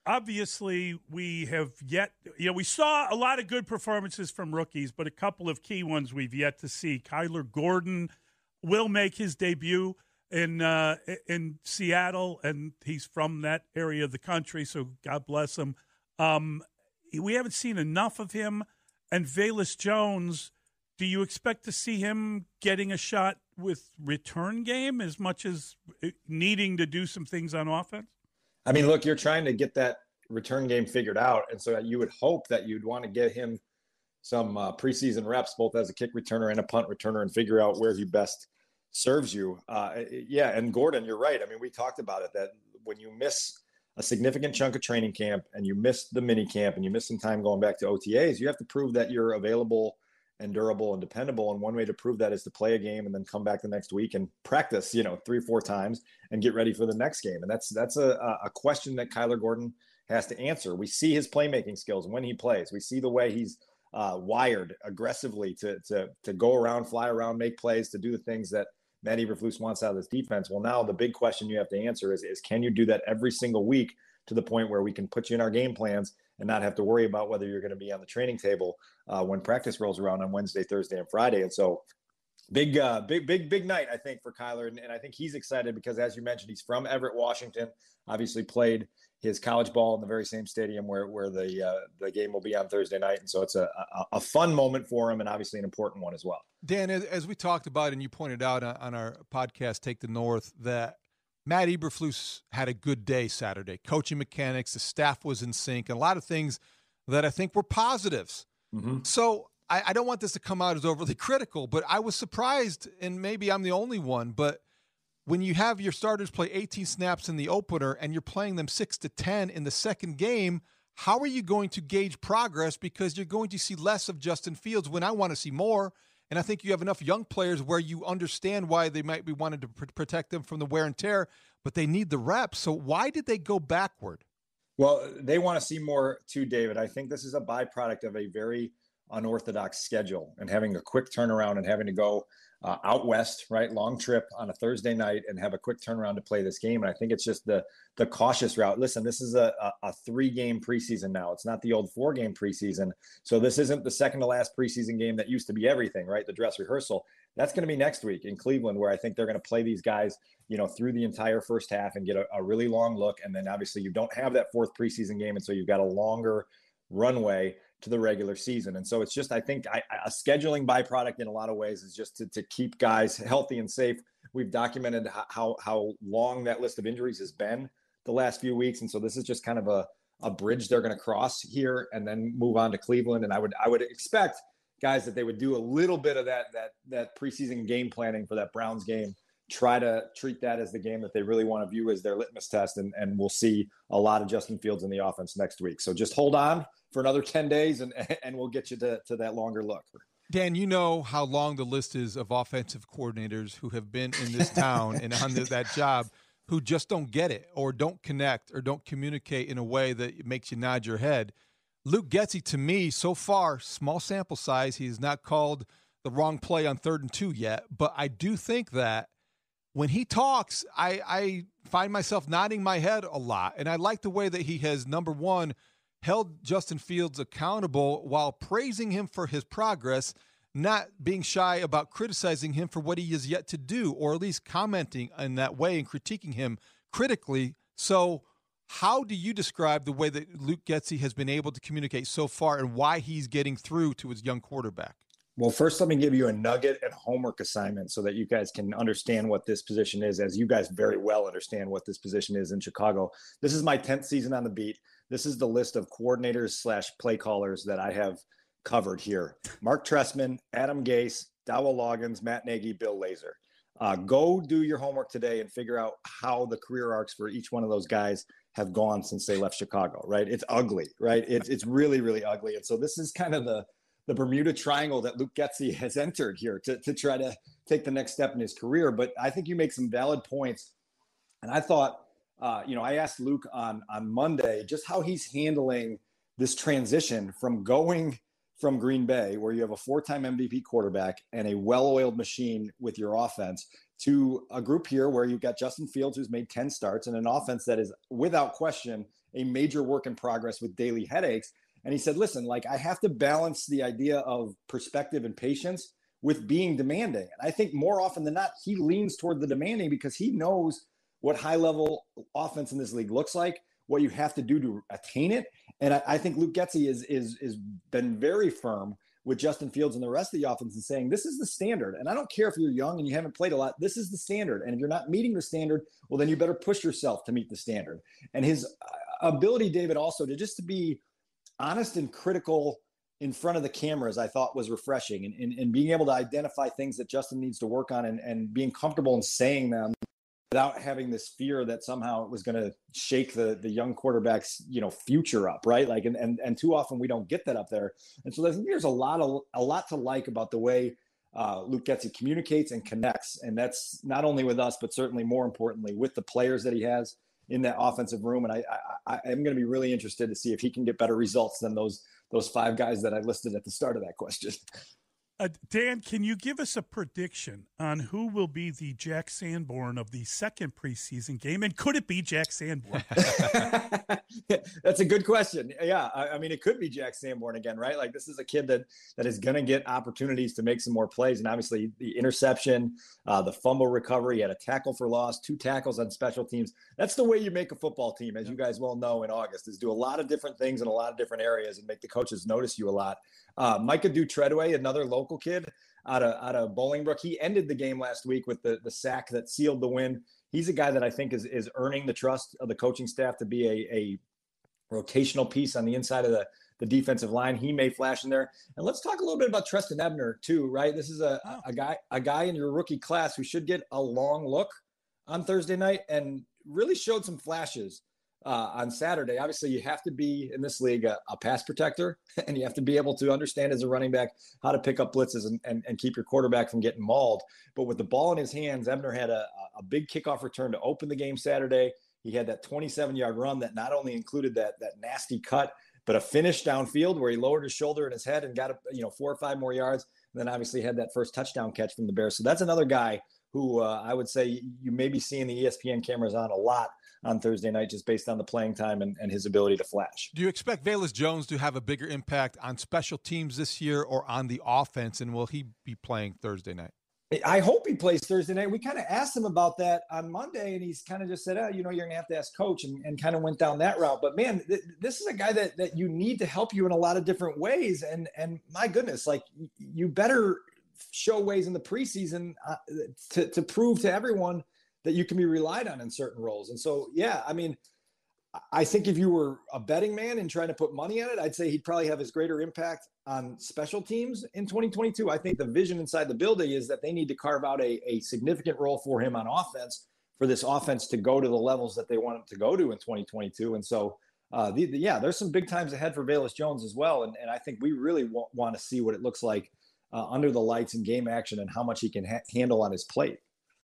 obviously we have yet, we saw a lot of good performances from rookies, but a couple of key ones we've yet to see. Kyler Gordon will make his debut in Seattle, and he's from that area of the country, so God bless him. We haven't seen enough of him. And Velus Jones, do you expect to see him getting a shot with return game as much as needing to do some things on offense? I mean, look, you're trying to get that return game figured out, and so you would hope that you'd want to get him some preseason reps, both as a kick returner and a punt returner, and figure out where he best serves you. And Gordon, you're right. I mean, we talked about it, that when you miss a significant chunk of training camp and you miss the mini camp and you miss some time going back to OTAs, you have to prove that you're available and durable and dependable. And one way to prove that is to play a game and then come back the next week and practice, 3 or 4 times and get ready for the next game. And that's a question that Kyler Gordon has to answer. We see his playmaking skills when he plays. We see the way he's wired aggressively to go around, fly around, make plays, to do the things that Matt Eberflus wants out of this defense. Well, now the big question you have to answer is can you do that every single week to the point where we can put you in our game plans and not have to worry about whether you're going to be on the training table when practice rolls around on Wednesday, Thursday, and Friday. And so big night, I think, for Kyler. And I think he's excited because, as you mentioned, he's from Everett, Washington, obviously played his college ball in the very same stadium where the game will be on Thursday night. And so it's a fun moment for him and obviously an important one as well. Dan, as we talked about and you pointed out on our podcast, Take the North, that Matt Eberflus had a good day Saturday. Coaching mechanics, the staff was in sync, and a lot of things that I think were positives. Mm-hmm. So I don't want this to come out as overly critical, but I was surprised, and maybe I'm the only one, but when you have your starters play 18 snaps in the opener and you're playing them 6 to 10 in the second game, how are you going to gauge progress? Because you're going to see less of Justin Fields when I want to see more. And I think you have enough young players where you understand why they might be wanting to protect them from the wear and tear, but they need the reps. So why did they go backward? Well, they want to see more too, David. I think this is a byproduct of a very unorthodox schedule and having a quick turnaround and having to go out west, right? Long trip on a Thursday night and have a quick turnaround to play this game. And I think it's just the cautious route. Listen, this is a 3-game preseason now. It's not the old 4-game preseason. So this isn't the second to last preseason game that used to be everything, right? The dress rehearsal. That's going to be next week in Cleveland, where I think they're going to play these guys, through the entire first half and get a really long look. And then obviously you don't have that 4th preseason game. And so you've got a longer runway to the regular season. And so it's just, I think a scheduling byproduct in a lot of ways is just to keep guys healthy and safe. We've documented how long that list of injuries has been the last few weeks. And so this is just kind of a bridge they're going to cross here and then move on to Cleveland. And I would expect guys that they would do a little bit of that preseason game planning for that Browns game, try to treat that as the game that they really want to view as their litmus test. And we'll see a lot of Justin Fields in the offense next week. So just hold on for another 10 days and we'll get you to that longer look. Dan, you know how long the list is of offensive coordinators who have been in this town and on that job who just don't get it or don't connect or don't communicate in a way that makes you nod your head. Luke Getsy, to me, so far, small sample size. He has not called the wrong play on 3rd and 2 yet, but I do think that when he talks, I find myself nodding my head a lot. And I like the way that he has, number one, held Justin Fields accountable while praising him for his progress, not being shy about criticizing him for what he is yet to do, or at least commenting in that way and critiquing him critically. So how do you describe the way that Luke Getsy has been able to communicate so far and why he's getting through to his young quarterback? Well, first, let me give you a nugget and homework assignment so that you guys can understand what this position is, as you guys very well understand what this position is in Chicago. This is my 10th season on the beat. This is the list of coordinators/play callers that I have covered here. Mark Trestman, Adam Gase, Dowell Loggins, Matt Nagy, Bill Lazor. Go do your homework today and figure out how the career arcs for each one of those guys have gone since they left Chicago, right? It's ugly, right? It's really, really ugly. And so this is kind of the Bermuda Triangle that Luke Getsy has entered here to try to take the next step in his career. But I think you make some valid points. And I thought, I asked Luke on Monday just how he's handling this transition from going from Green Bay, where you have a 4-time MVP quarterback and a well-oiled machine with your offense, to a group here where you've got Justin Fields, who's made 10 starts, and an offense that is, without question, a major work in progress with daily headaches. And he said, listen, like I have to balance the idea of perspective and patience with being demanding. And I think more often than not, he leans toward the demanding because he knows what high level offense in this league looks like, what you have to do to attain it. And I think Luke Getsy is been very firm with Justin Fields and the rest of the offense and saying, this is the standard. And I don't care if you're young and you haven't played a lot, this is the standard. And if you're not meeting the standard, well, then you better push yourself to meet the standard. And his ability, David, also to be honest and critical in front of the cameras, I thought was refreshing, and being able to identify things that Justin needs to work on and being comfortable in saying them without having this fear that somehow it was going to shake the young quarterback's, future up, right? Like, and too often we don't get that up there. And so there's a lot to like about the way Luke Getsy communicates and connects. And that's not only with us, but certainly more importantly with the players that he has in that offensive room. And I am going to be really interested to see if he can get better results than those 5 guys that I listed at the start of that question. Dan, can you give us a prediction on who will be the Jack Sanborn of the second preseason game? And could it be Jack Sanborn? That's a good question. Yeah, I mean, it could be Jack Sanborn again, right? Like this is a kid that is going to get opportunities to make some more plays. And obviously the interception, the fumble recovery, he had a tackle for loss, 2 tackles on special teams. That's the way you make a football team, as you guys well know in August, is do a lot of different things in a lot of different areas and make the coaches notice you a lot. Micah Treadway, another local kid out of Bolingbrook. He ended the game last week with the sack that sealed the win. He's a guy that I think is earning the trust of the coaching staff to be a rotational piece on the inside of the defensive line. He may flash in there. And let's talk a little bit about Treston Ebner too, right? This is a guy in your rookie class who should get a long look on Thursday night and really showed some flashes on Saturday. Obviously, you have to be in this league a pass protector, and you have to be able to understand as a running back how to pick up blitzes and keep your quarterback from getting mauled. But with the ball in his hands, Ebner had a big kickoff return to open the game Saturday. He had that 27-yard run that not only included that nasty cut, but a finish downfield where he lowered his shoulder and his head and got 4 or 5 more yards. And then obviously had that first touchdown catch from the Bears. So that's another guy who I would say you may be seeing the ESPN cameras on a lot on Thursday night, just based on the playing time and his ability to flash. Do you expect Velus Jones to have a bigger impact on special teams this year or on the offense, and will he be playing Thursday night? I hope he plays Thursday night. We kind of asked him about that on Monday, and he's kind of just said, you're going to have to ask coach, and kind of went down that route. But, man, this is a guy that you need to help you in a lot of different ways. And my goodness, like you better show ways in the preseason to prove to everyone that you can be relied on in certain roles. And so, yeah, I mean, I think if you were a betting man and trying to put money on it, I'd say he'd probably have his greater impact on special teams in 2022. I think the vision inside the building is that they need to carve out a significant role for him on offense for this offense to go to the levels that they want it to go to in 2022. And so, there's some big times ahead for Velus Jones as well. And I think we really want to see what it looks like under the lights in game action and how much he can handle on his plate.